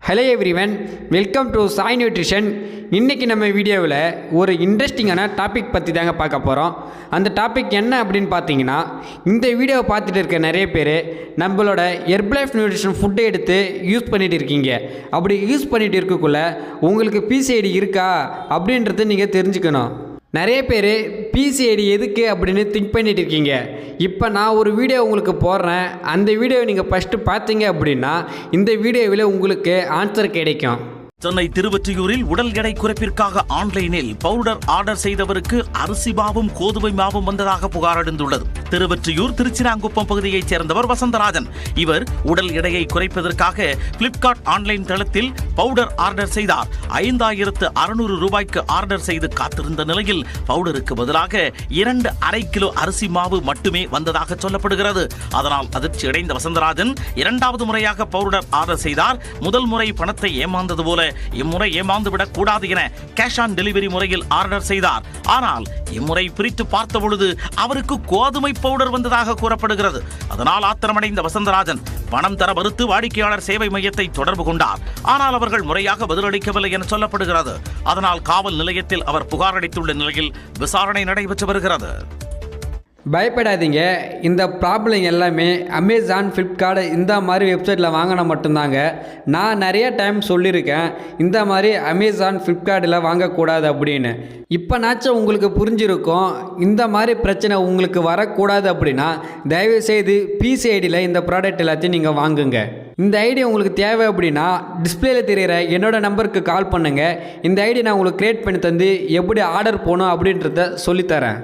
Hello everyone, welcome to Sai nutrition. இன்றைக்கி நம்ம வீடியோவில் ஒரு இன்ட்ரெஸ்டிங்கான டாபிக் பற்றி தாங்க பார்க்க போகிறோம். அந்த டாபிக் என்ன அப்படின்னு பார்த்தீங்கன்னா, இந்த வீடியோவை பார்த்துட்டு இருக்க நிறைய பேர் நம்மளோட ஹெர்பலைஃப் நியூட்ரிஷன் ஃபுட்டை எடுத்து யூஸ் பண்ணிகிட்டு இருக்கீங்க. அப்படி யூஸ் பண்ணிகிட்டு இருக்கக்குள்ள உங்களுக்கு பிசிஐடி இருக்கா அப்படின்றத நீங்கள் தெரிஞ்சுக்கணும். நிறைய பேர் பிசிஐடி எதுக்கு அப்படின்னு திங்க் பண்ணிட்டு இருக்கீங்க. இப்போ நான் ஒரு வீடியோ உங்களுக்கு போடுறேன். அந்த வீடியோவை நீங்கள் ஃபஸ்ட்டு பார்த்தீங்க அப்படின்னா இந்த வீடியோவில் உங்களுக்கு ஆன்சர் கிடைக்கும். சென்னை திருவொற்றியூரில் உடல் எடை குறைப்பிற்காக ஆன்லைனில் பவுடர் ஆர்டர் செய்தவருக்கு அரிசி மாவும் கோதுமை மாவும் வந்ததாக புகார் எழுந்துள்ளது. திருவொற்றியூர் திருச்சிராங்குப்பம் பகுதியைச் சேர்ந்தவர் வசந்தராஜன். இவர் உடல் எடையை குறைப்பதற்காக பிளிப்கார்ட் ஆன்லைன் தளத்தில் பவுடர் ஆர்டர் செய்தார். 5600 ரூபாய்க்கு ஆர்டர் செய்து காத்திருந்த நிலையில் பவுடருக்கு பதிலாக 2.5 கிலோ அரிசி மாவு மட்டுமே வந்ததாக சொல்லப்படுகிறது. அதனால் அதிர்ச்சி அடைந்த வசந்தராஜன் இரண்டாவது முறையாக பவுடர் ஆர்டர் செய்தார். முதல் முறை பணத்தை ஏமாந்தது போல இம்முறை ஏமாந்துவிடக் கூடாது என கேஷ் ஆன் டெலிவரி முறையில் ஆர்டர் செய்தார். ஆனால் இம்முறை பிரித்து பார்த்த பொழுது அவருக்கு கோதுமை பவுடர் வந்ததாக கூறப்படுகிறது. அதனால் ஆத்திரமடைந்த வசந்தராஜன் பணம் தர மறுத்து வாடிக்கையாளர் சேவை மையத்தை தொடர்பு கொண்டார். ஆனால் அவர்கள் முறையாக பதிலளிக்கவில்லை என சொல்லப்படுகிறது. அதனால் காவல் நிலையத்தில் அவர் புகார் அளித்துள்ள நிலையில் விசாரணை நடைபெற்று வருகிறது. பயப்படாதீங்க. இந்த ப்ராப்ளம் எல்லாமே அமேசான், ஃப்ளிப்கார்ட் இந்த மாதிரி வெப்சைட்டில் வாங்கினா மட்டும்தாங்க. நான் நிறைய டைம் சொல்லியிருக்கேன் இந்த மாதிரி அமேசான், ஃப்ளிப்கார்ட்டில் வாங்கக்கூடாது அப்படின்னு. இப்போனாச்சும் உங்களுக்கு புரிஞ்சிருக்கும். இந்த மாதிரி பிரச்சனை உங்களுக்கு வரக்கூடாது அப்படின்னா தயவுசெய்து பிசிஐடியில் இந்த ப்ராடக்ட் எல்லாத்தையும் நீங்கள் வாங்குங்க. இந்த ஐடி உங்களுக்கு தேவை அப்படின்னா டிஸ்பிளேல தெரிகிற என்னோடய நம்பருக்கு கால் பண்ணுங்கள். இந்த ஐடி நான் உங்களுக்கு க்ரியேட் பண்ணி தந்து எப்படி ஆர்டர் போகணும் அப்படின்றத சொல்லித்தரேன்.